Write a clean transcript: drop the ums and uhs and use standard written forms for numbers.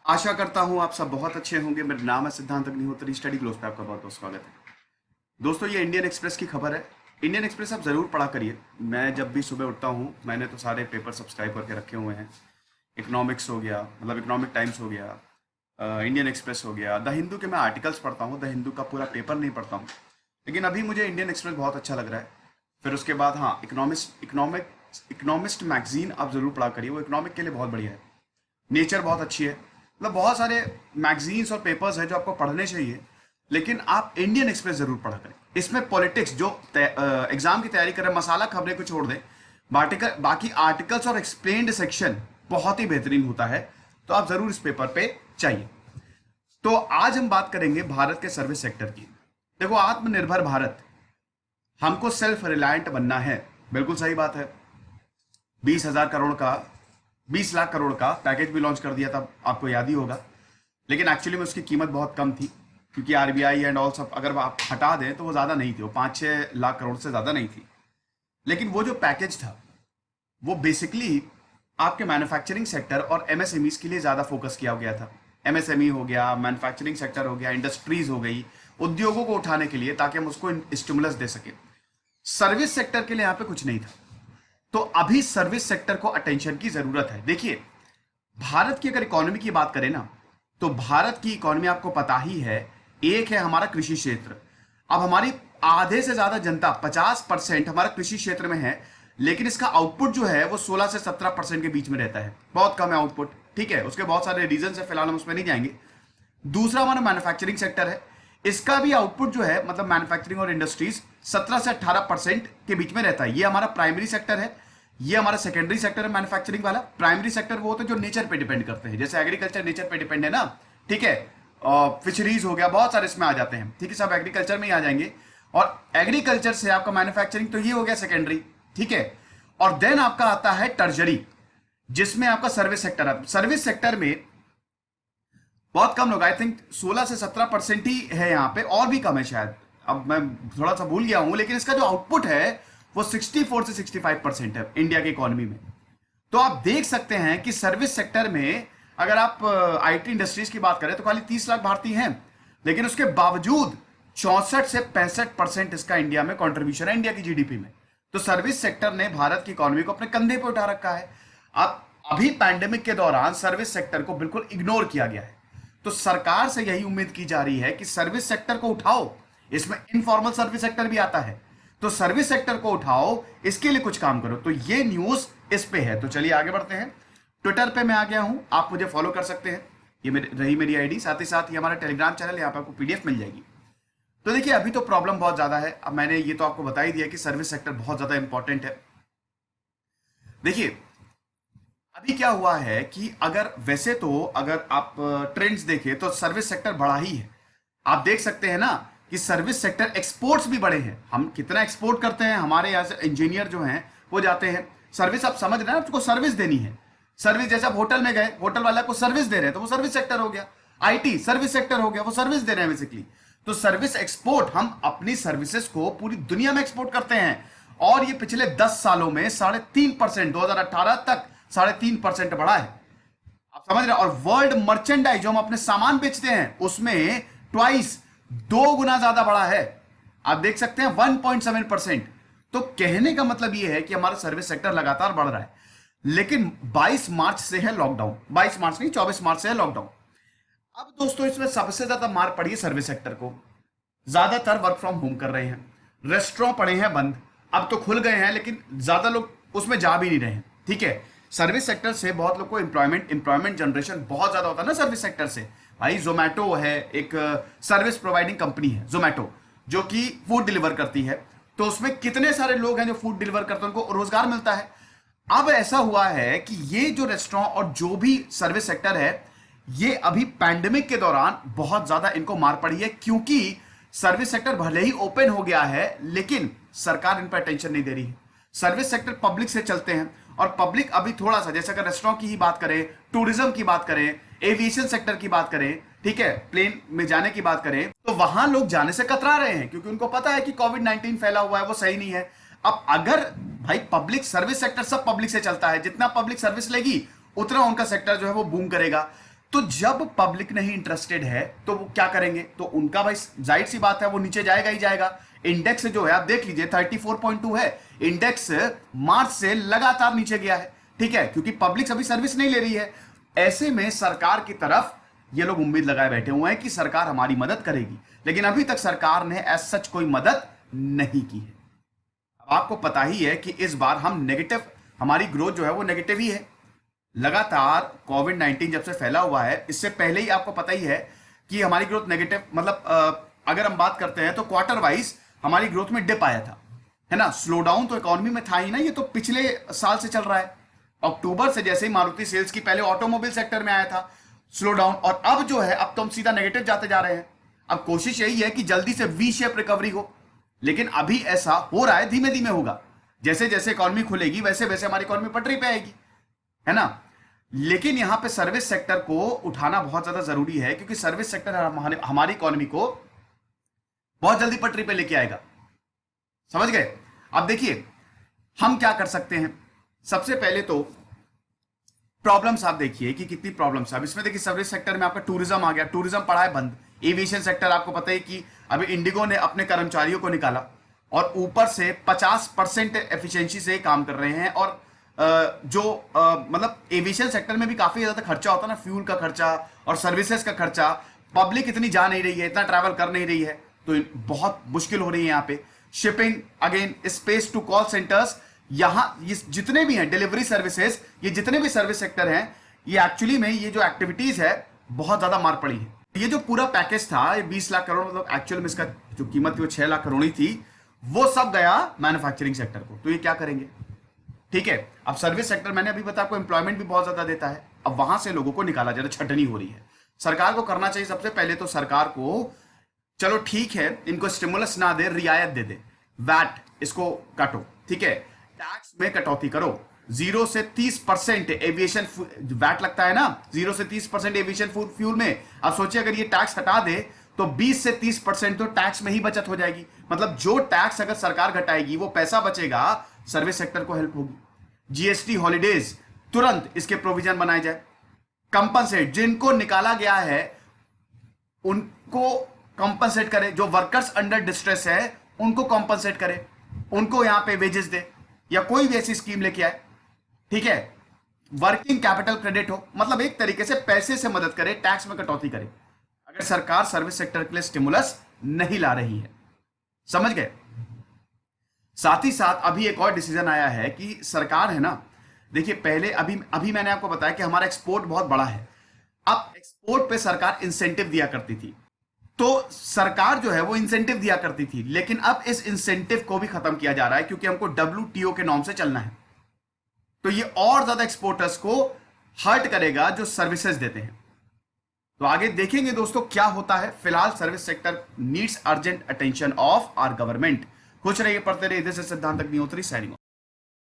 आशा करता हूँ आप सब बहुत अच्छे होंगे। मेरा नाम है सिद्धांत अग्निहोत्री। स्टडी ग्लोस पे आपका बहुत बहुत स्वागत है। दोस्तों, ये इंडियन एक्सप्रेस की खबर है। इंडियन एक्सप्रेस आप ज़रूर पढ़ा करिए। मैं जब भी सुबह उठता हूँ, मैंने तो सारे पेपर सब्सक्राइब करके रखे हुए हैं। इकोनॉमिक्स हो गया, मतलब इकोनॉमिक टाइम्स हो गया, इंडियन एक्सप्रेस हो गया, द हिंदू के मैं आर्टिकल्स पढ़ता हूँ, द हिंदू का पूरा पेपर नहीं पढ़ता हूँ। लेकिन अभी मुझे इंडियन एक्सप्रेस बहुत अच्छा लग रहा है। फिर उसके बाद हाँ, इकोनॉमिस्ट मैगजीन आप ज़रूर पढ़ा करिए, वो इकोनॉमिक के लिए बहुत बढ़िया है। नेचर बहुत अच्छी है। मतलब बहुत सारे मैगजीन्स और पेपर्स हैं जो आपको पढ़ने चाहिए, लेकिन आप इंडियन एक्सप्रेस जरूर पढ़ा करें। इसमें पॉलिटिक्स जो एग्जाम की तैयारी कर रहे हैं, मसाला खबरें को छोड़ दें, बाकी आर्टिकल्स और एक्सप्लेन्ड सेक्शन बहुत ही बेहतरीन होता है। तो आप जरूर इस पेपर पे चाहिए। तो आज हम बात करेंगे भारत के सर्विस सेक्टर की। देखो, आत्मनिर्भर भारत, हमको सेल्फ रिलायंट बनना है। बिल्कुल सही बात है। 20,000 करोड़ का 20 लाख करोड़ का पैकेज भी लॉन्च कर दिया था, आपको याद ही होगा। लेकिन एक्चुअली में उसकी कीमत बहुत कम थी, क्योंकि आरबीआई एंड ऑल सब अगर आप हटा दें तो वो ज़्यादा नहीं थी, वो 5-6 लाख करोड़ से ज़्यादा नहीं थी। लेकिन वो जो पैकेज था, वो बेसिकली आपके मैन्युफैक्चरिंग सेक्टर और एमएसएमईज के लिए ज़्यादा फोकस किया गया था। एमएसएमई हो गया, मैन्युफैक्चरिंग सेक्टर हो गया, इंडस्ट्रीज हो गई, उद्योगों को उठाने के लिए, ताकि हम उसको स्टिमुलस दे सके। सर्विस सेक्टर के लिए यहाँ पे कुछ नहीं था। तो अभी सर्विस सेक्टर को अटेंशन की जरूरत है। देखिए, भारत की अगर इकोनॉमी की बात करें ना, तो भारत की इकोनॉमी आपको पता ही है। एक है हमारा कृषि क्षेत्र। अब हमारी आधे से ज्यादा जनता, 50% हमारा कृषि क्षेत्र में है, लेकिन इसका आउटपुट जो है वो 16 से 17% के बीच में रहता है। बहुत कम है आउटपुट। ठीक है, उसके बहुत सारे रीजन है, फिलहाल हम उसमें नहीं जाएंगे। दूसरा हमारा मैन्युफैक्चरिंग सेक्टर है। इसका भी आउटपुट जो है, मतलब मैन्युफैक्चरिंग और इंडस्ट्रीज, 17 से 18% के बीच में रहता है। ये हमारा प्राइमरी सेक्टर है। ये हमारा सेकेंडरी सेक्टर है मैन्युफैक्चरिंग वाला। प्राइमरी सेक्टर वो होते हैं जो नेचर पे डिपेंड करते हैं, जैसे एग्रीकल्चर नेचर पे डिपेंड है ना। ठीक है, और फिशरीज हो गया, बहुत सारे इसमें आ जाते हैं। ठीक है, सब एग्रीकल्चर में ही आ जाएंगे। और एग्रीकल्चर से आपका मैन्युफैक्चरिंग, तो ये हो गया सेकेंडरी। ठीक है, और देन आपका आता है टर्जरी, जिसमें आपका सर्विस सेक्टर है। सर्विस सेक्टर में बहुत कम लोग, आई थिंक 16 से 17% ही है यहाँ पे, और भी कम है शायद। अब मैं थोड़ा सा भूल गया हूं, लेकिन इसका जो आउटपुट है वो 64 से 65% है इंडिया की इकोनॉमी में। तो आप देख सकते हैं कि सर्विस सेक्टर में अगर आप आईटी इंडस्ट्रीज की बात करें तो खाली 30 लाख भारतीय हैं, लेकिन उसके बावजूद 64 से 65% इसका इंडिया में कंट्रीब्यूशन है, इंडिया की जीडीपी में। तो सर्विस सेक्टर ने भारत की इकोनॉमी को अपने कंधे पर उठा रखा है। अब अभी पैंडेमिक के दौरान सर्विस सेक्टर को बिल्कुल इग्नोर किया गया है। तो सरकार से यही उम्मीद की जा रही है कि सर्विस सेक्टर को उठाओ। इसमें इनफॉर्मल सर्विस सेक्टर भी आता है, तो सर्विस सेक्टर को उठाओ, इसके लिए कुछ काम करो। तो ये न्यूज इस पे है। तो चलिए आगे बढ़ते हैं। ट्विटर पे मैं आ गया हूं, आप मुझे फॉलो कर सकते हैं। ये रही मेरी आईडी। साथ ही साथ ये हमारा टेलीग्राम चैनल, यहाँ पे आपको पीडीएफ मिल जाएगी। तो देखिए, अभी तो प्रॉब्लम बहुत ज्यादा है। अब मैंने ये तो आपको बता ही दिया कि सर्विस सेक्टर बहुत ज्यादा इंपॉर्टेंट है। देखिए, अभी क्या हुआ है कि अगर वैसे तो अगर आप ट्रेंड्स देखें तो सर्विस सेक्टर बड़ा ही है। आप देख सकते हैं ना कि सर्विस सेक्टर एक्सपोर्ट्स भी बड़े हैं। हम कितना एक्सपोर्ट करते हैं, हमारे यहाँ से इंजीनियर जो हैं वो जाते हैं। सर्विस आप समझ रहे हैं, आपको सर्विस देनी है। सर्विस जैसे आप होटल में गए, होटल वाला को सर्विस दे रहे हैं, तो वो सर्विस सेक्टर हो गया। आईटी सर्विस सेक्टर हो गया, वो सर्विस दे रहे हैं बेसिकली। तो सर्विस एक्सपोर्ट, हम अपनी सर्विसेज को पूरी दुनिया में एक्सपोर्ट करते हैं। और ये पिछले 10 सालों में 3.5%, 2018 तक 3.5% बढ़ा है। आप समझ रहे हैं। और वर्ल्ड मर्चेंडाइज, जो हम अपने सामान बेचते हैं, उसमें ट्वाइस, 2 गुना ज्यादा बढ़ा है। आप देख सकते हैं 1.7%। तो कहने का मतलब यह है कि हमारा सर्विस सेक्टर लगातार बढ़ रहा है। लेकिन 22 मार्च से है लॉकडाउन। 22 मार्च नहीं, 24 मार्च से है लॉकडाउन। अब दोस्तों, इसमें सबसे ज्यादा मार पड़ी है सर्विस सेक्टर को। ज्यादातर वर्क फ्रॉम होम कर रहे हैं, रेस्टोरेंट पड़े हैं बंद। अब तो खुल गए हैं, लेकिन ज्यादा लोग उसमें जा भी नहीं रहे हैं। ठीक है, सर्विस सेक्टर से बहुत लोग को एम्प्लॉयमेंट जनरेशन बहुत ज्यादा होता है ना सर्विस सेक्टर से। भाई, जोमैटो है, एक सर्विस प्रोवाइडिंग कंपनी है जोमैटो, जो कि फूड डिलीवर करती है। तो उसमें कितने सारे लोग हैं जो फूड डिलीवर करते हैं, उनको रोजगार मिलता है। अब ऐसा हुआ है कि ये जो रेस्टोरेंट और जो भी सर्विस सेक्टर है, ये अभी पैंडेमिक के दौरान बहुत ज्यादा इनको मार पड़ी है, क्योंकि सर्विस सेक्टर भले ही ओपन हो गया है, लेकिन सरकार इन पर अटेंशन नहीं दे रही है। सर्विस सेक्टर पब्लिक से चलते हैं, और पब्लिक अभी थोड़ा सा, जैसे अगर रेस्टोरेंट की ही बात करें, टूरिज्म की बात करें, एविएशन सेक्टर की बात करें, ठीक है, प्लेन में जाने की बात करें, तो वहां लोग जाने से कतरा रहे हैं, क्योंकि उनको पता है कि कोविड-19 फैला हुआ है, वो सही नहीं है। अब अगर भाई पब्लिक सर्विस सेक्टर सब पब्लिक से चलता है, जितना पब्लिक सर्विस लेगी उतना उनका सेक्टर जो है वो बूम करेगा। तो जब पब्लिक नहीं इंटरेस्टेड है तो वो क्या करेंगे, तो उनका भाई जाहिर सी बात है वो नीचे जाएगा ही जाएगा। इंडेक्स जो है आप देख लीजिए 34.2 है इंडेक्स, मार्च से लगातार नीचे गया है, ठीक है, क्योंकि पब्लिक अभी सर्विस नहीं ले रही है। ऐसे में सरकार की तरफ ये लोग उम्मीद लगाए बैठे हुए हैं कि सरकार हमारी मदद करेगी, लेकिन अभी तक सरकार ने एज सच कोई मदद नहीं की है। अब आपको पता ही है कि इस बार हम नेगेटिव, हमारी ग्रोथ जो है वो नेगेटिव ही है लगातार। कोविड 19 जब से फैला हुआ है, इससे पहले ही आपको पता ही है कि हमारी ग्रोथ नेगेटिव, मतलब अगर हम बात करते हैं तो क्वार्टर वाइज हमारी ग्रोथ में डिप आया था, है ना। स्लो डाउन तो इकोनॉमी में था ही ना, ये तो पिछले साल से चल रहा है। अक्टूबर से जैसे ही मारुति सेल्स की, पहले ऑटोमोबाइल सेक्टर में आया था स्लो डाउन, और अब जो है अब तो हम सीधा नेगेटिव जाते जा रहे हैं। अब कोशिश यही है कि जल्दी से वी शेप रिकवरी हो, लेकिन अभी ऐसा हो रहा है, धीमे धीमे होगा। जैसे जैसे इकोनॉमी खुलेगी वैसे वैसे हमारी इकोनॉमी पटरी पे आएगी, है ना। लेकिन यहां पे सर्विस सेक्टर को उठाना बहुत ज्यादा जरूरी है, क्योंकि सर्विस सेक्टर हमारी इकोनॉमी को बहुत जल्दी पटरी पे लेके आएगा, समझ गए। अब देखिए हम क्या कर सकते हैं। सबसे पहले तो प्रॉब्लम्स आप देखिए कि कितनी प्रॉब्लम्स। अब इसमें देखिए सर्विस सेक्टर में आपका टूरिज्म आ गया, टूरिज्म पड़ा है बंद। एविएशन सेक्टर आपको पता है कि अभी इंडिगो ने अपने कर्मचारियों को निकाला और ऊपर से 50% एफिशिएंसी से काम कर रहे हैं। और मतलब एविएशन सेक्टर में भी काफी ज्यादा खर्चा होता है ना, फ्यूल का खर्चा और सर्विसेज का खर्चा। पब्लिक इतनी जा नहीं रही है, इतना ट्रैवल कर नहीं रही है, तो बहुत मुश्किल हो रही है यहाँ पे। Shipping, again space to call centers, यहां ये जितने भी हैं डिलीवरी सर्विसेज, ये जितने भी सर्विस सेक्टर हैं, ये एक्चुअली में ये जो एक्टिविटीज है बहुत ज्यादा मार पड़ी है। ये जो पूरा पैकेज था, ये 20 लाख करोड़, मतलब एक्चुअल में इसका जो कीमत थी वो 6 लाख करोड़ ही थी, वो सब गया मैन्युफैक्चरिंग सेक्टर को। तो ये क्या करेंगे, ठीक है। अब सर्विस सेक्टर मैंने अभी बताया आपको एम्प्लॉयमेंट भी बहुत ज्यादा देता है, अब वहां से लोगों को निकाला जा रहा है, छटनी हो रही है। सरकार को करना चाहिए सबसे पहले तो, सरकार को चलो ठीक है इनको स्टिमुलस ना दे, रियायत दे दे, वैट इसको काटो, ठीक है, टैक्स में कटौती करो। 0 से 30% एविएशन वैट लगता है ना, 0 से 30% एविएशन फ्यूल में। अब सोचिए अगर ये टैक्स हटा दे तो 20 से 30% तो टैक्स में ही बचत हो जाएगी। मतलब जो टैक्स अगर सरकार घटाएगी वो पैसा बचेगा, सर्विस सेक्टर को हेल्प होगी। जीएसटी हॉलीडेज तुरंत इसके प्रोविजन बनाए जाए। कंपनसेट, जिनको निकाला गया है उनको कंपनसेट करे, जो वर्कर्स अंडर डिस्ट्रेस है उनको कंपनसेट करे, उनको यहां पे वेजेस दे, या कोई भी ऐसी स्कीम लेके आए, ठीक है। वर्किंग कैपिटल क्रेडिट हो, मतलब एक तरीके से पैसे से मदद करे, टैक्स में कटौती करे, अगर सरकार सर्विस सेक्टर के लिए स्टिमुलस नहीं ला रही है, समझ गए। साथ ही साथ अभी एक और डिसीजन आया है कि सरकार है ना, देखिए पहले अभी मैंने आपको बताया कि हमारा एक्सपोर्ट बहुत बड़ा है। अब एक्सपोर्ट पे सरकार इंसेंटिव दिया करती थी, तो सरकार जो है वो इंसेंटिव दिया करती थी, लेकिन अब इस इंसेंटिव को भी खत्म किया जा रहा है, क्योंकि हमको WTO के नॉर्म से चलना है। तो ये और ज्यादा एक्सपोर्टर्स को हर्ट करेगा जो सर्विसेज देते हैं। तो आगे देखेंगे दोस्तों क्या होता है। फिलहाल service sector needs urgent attention of our government. खुश रहिए, पढ़ते रहिए। दिस इज सिद्धांत अग्निहोत्री साइनिंग ऑफ।